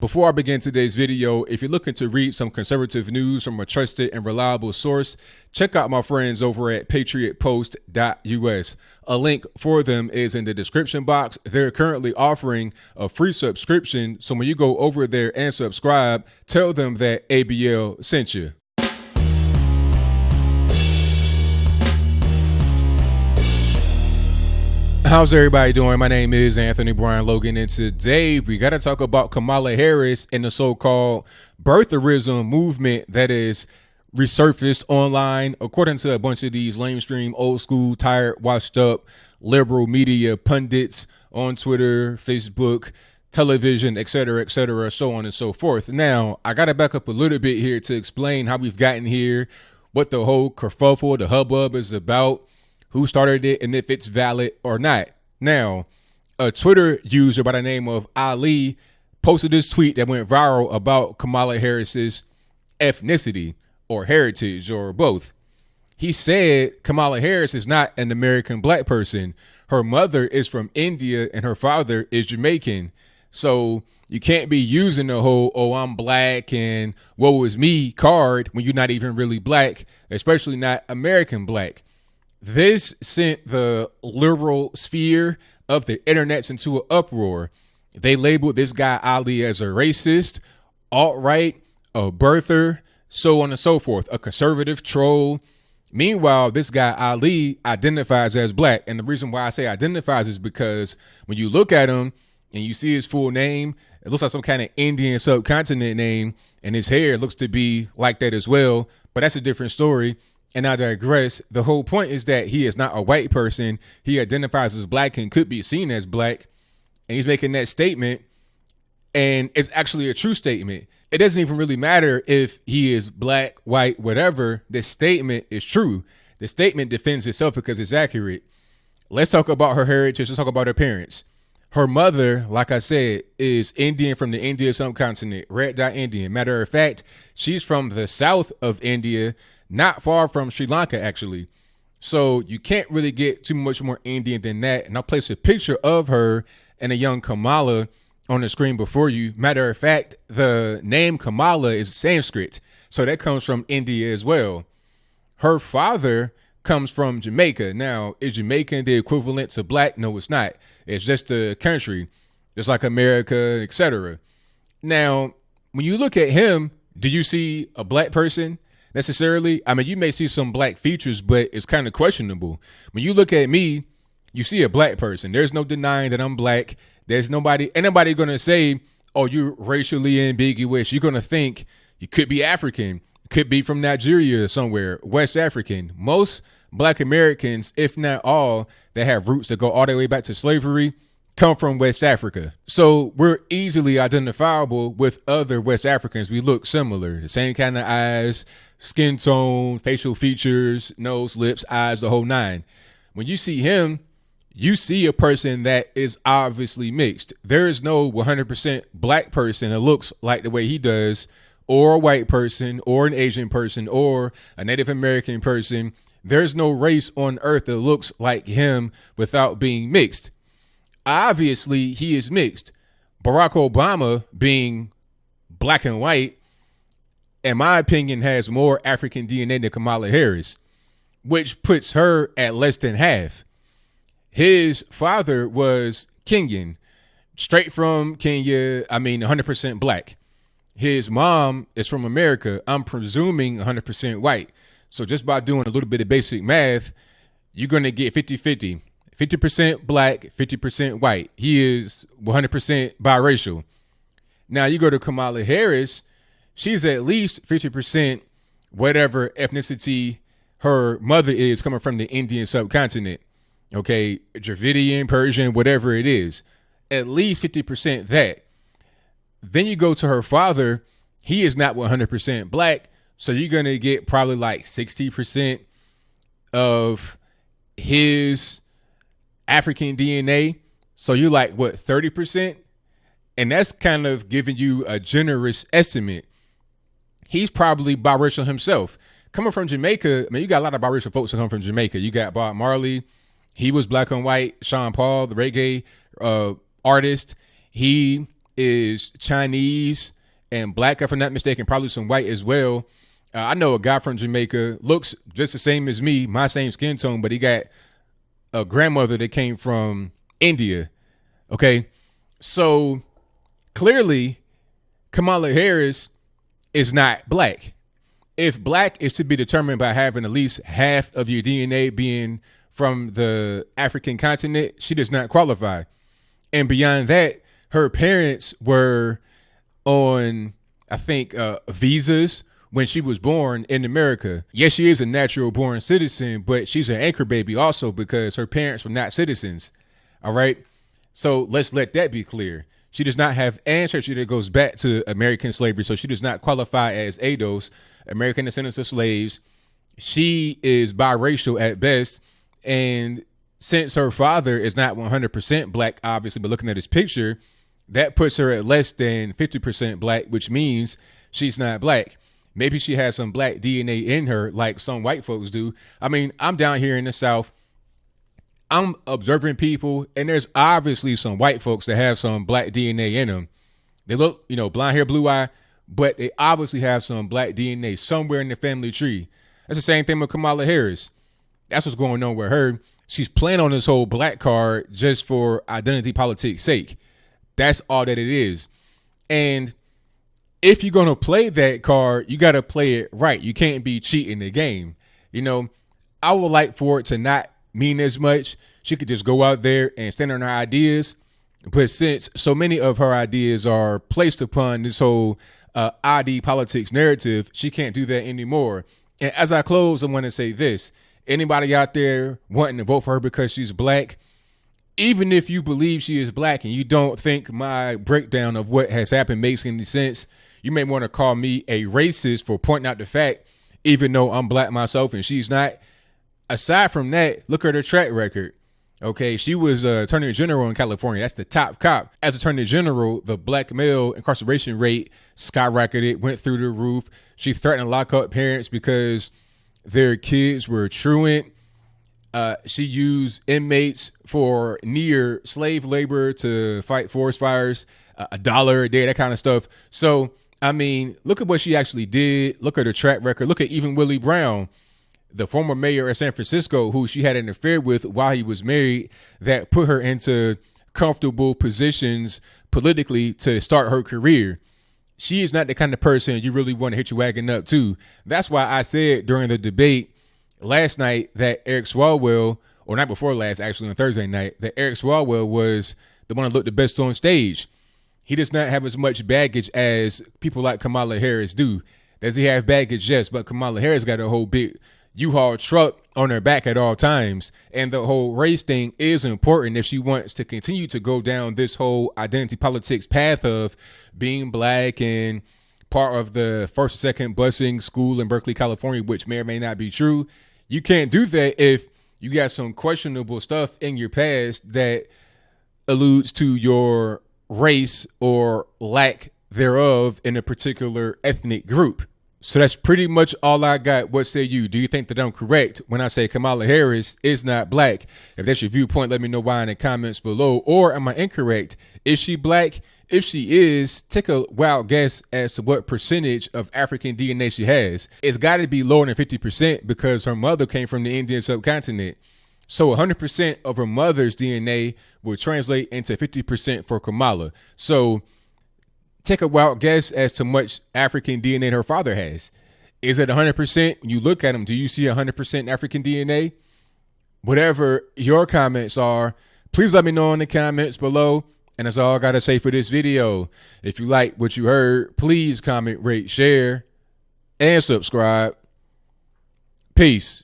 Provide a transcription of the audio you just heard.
Before I begin today's video, if you're looking to read some conservative news from a trusted and reliable source, check out my friends over at patriotpost.us. A link for them is in the description box. They're currently offering a free subscription, so when you go over there and subscribe, tell them that ABL sent you. How's everybody doing? My name is Anthony Brian Logan, and today we got to talk about Kamala Harris and the so-called birtherism movement that is resurfaced online, according to a bunch of these lamestream, old school, tired, washed up liberal media pundits on Twitter, Facebook, television, etc., so on and so forth. Now, I got to back up a little bit here to explain how we've gotten here, what the whole kerfuffle, the hubbub is about, who started it, and if it's valid or not. Now, a Twitter user by the name of Ali posted this tweet that went viral about Kamala Harris's ethnicity or heritage or both. He said Kamala Harris is not an American black person. Her mother is from India and her father is Jamaican. So you can't be using the whole, oh, I'm black and woe is me card when you're not even really black, especially not American black. This sent the liberal sphere of the internets into an uproar. They labeled this guy Ali as a racist, alt-right, a birther, so on and so forth, a conservative troll. Meanwhile, this guy Ali identifies as black. And the reason why I say identifies is because when you look at him and you see his full name, it looks like some kind of Indian subcontinent name, and his hair looks to be like that as well. But that's a different story. And I digress. The whole point is that he is not a white person. He identifies as black and could be seen as black. And he's making that statement. And it's actually a true statement. It doesn't even really matter if he is black, white, whatever. The statement is true. The statement defends itself because it's accurate. Let's talk about her heritage. Let's talk about her parents. Her mother, like I said, is Indian from the India subcontinent, red dot Indian. Matter of fact, she's from the south of India, not far from Sri Lanka, actually. So you can't really get too much more Indian than that. And I'll place a picture of her and a young Kamala on the screen before you. Matter of fact, the name Kamala is Sanskrit. So that comes from India as well. Her father comes from Jamaica. Now, is Jamaican the equivalent to black? No, it's not. It's just a country, just like America, etc. Now, when you look at him, do you see a black person? Necessarily, I mean, you may see some black features, but it's kind of questionable. When you look at me, you see a black person. There's no denying that I'm black. There's anybody going to say, oh, you're racially ambiguous. You're going to think you could be African, could be from Nigeria somewhere, West African. Most black Americans, if not all, that have roots that go all the way back to slavery, come from West Africa. So we're easily identifiable with other West Africans. We look similar, the same kind of eyes, skin tone, facial features, nose, lips, eyes, the whole nine. When you see him, you see a person that is obviously mixed. There is no 100% black person that looks like the way he does, or a white person, or an Asian person, or a Native American person. There's no race on earth that looks like him without being mixed. Obviously, he is mixed. Barack Obama, being black and white, in my opinion, has more African DNA than Kamala Harris, which puts her at less than half. His father was Kenyan, straight from Kenya. I mean, 100% black. His mom is from America. I'm presuming 100% white. So just by doing a little bit of basic math, you're going to get 50-50. 50% black, 50% white. He is 100% biracial. Now you go to Kamala Harris, she's at least 50% whatever ethnicity her mother is, coming from the Indian subcontinent. Okay, Dravidian, Persian, whatever it is. At least 50% that. Then you go to her father, he is not 100% black, so you're going to get probably like 60% of his African DNA. So you're like, what, 30%? And that's kind of giving you a generous estimate. He's probably biracial himself. Coming from Jamaica, I mean, you got a lot of biracial folks that come from Jamaica. You got Bob Marley. He was black and white. Sean Paul, the reggae artist. He is Chinese and black, if I'm not mistaken, probably some white as well. I know a guy from Jamaica, looks just the same as me, my same skin tone, but he got a grandmother that came from India. Okay. So clearly Kamala Harris is not black. If black is to be determined by having at least half of your DNA being from the African continent, she does not qualify. And beyond that, her parents were on, I think, visas when she was born in America. Yes, she is a natural born citizen, but she's an anchor baby also because her parents were not citizens. All right. So let's let that be clear. She does not have ancestry that goes back to American slavery. So she does not qualify as ADOS, American descendants of slaves. She is biracial at best. And since her father is not 100% black, obviously, but looking at his picture, that puts her at less than 50% black, which means she's not black. Maybe she has some black DNA in her like some white folks do. I mean, I'm down here in the South. I'm observing people, and there's obviously some white folks that have some black DNA in them. They look, blonde hair, blue eye, but they obviously have some black DNA somewhere in the family tree. That's the same thing with Kamala Harris. That's what's going on with her. She's playing on this whole black card just for identity politics' sake. That's all that it is. And if you're going to play that card, you got to play it right. You can't be cheating the game. I would like for it to not mean as much. She could just go out there and stand on her ideas. But since so many of her ideas are placed upon this whole ID politics narrative, she can't do that anymore. And as I close, I want to say this. Anybody out there wanting to vote for her because she's black, even if you believe she is black and you don't think my breakdown of what has happened makes any sense, you may want to call me a racist for pointing out the fact, even though I'm black myself and she's not. Aside from that, look at her track record. Okay, she was attorney general in California. That's the top cop. As attorney general, the black male incarceration rate skyrocketed, went through the roof. She threatened to lock up parents because their kids were truant. She used inmates for near slave labor to fight forest fires, $1 a day, that kind of stuff. So, I mean, look at what she actually did. Look at her track record. Look at even Willie Brown, the former mayor of San Francisco, who she had an affair with while he was married, that put her into comfortable positions politically to start her career. She is not the kind of person you really want to hit your wagon up to. That's why I said during the debate last night that Eric Swalwell, or not before last, actually on Thursday night, that Eric Swalwell was the one that looked the best on stage. He does not have as much baggage as people like Kamala Harris do. Does he have baggage? Yes, but Kamala Harris got a whole big U-Haul truck on her back at all times. And the whole race thing is important if she wants to continue to go down this whole identity politics path of being black and part of the first or second busing school in Berkeley, California, which may or may not be true. You can't do that if you got some questionable stuff in your past that alludes to your race or lack thereof in a particular ethnic group. So that's pretty much all I got. What say you? Do you think that I'm correct when I say Kamala Harris is not black? If that's your viewpoint, let me know why in the comments below. Or am I incorrect? Is she black? If she is, take a wild guess as to what percentage of African DNA she has. It's got to be lower than 50% because her mother came from the Indian subcontinent. So 100% of her mother's DNA will translate into 50% for Kamala. So take a wild guess as to much African DNA her father has. Is it 100%? When you look at him, do you see 100% African DNA? Whatever your comments are, please let me know in the comments below. And that's all I got to say for this video. If you like what you heard, please comment, rate, share, and subscribe. Peace.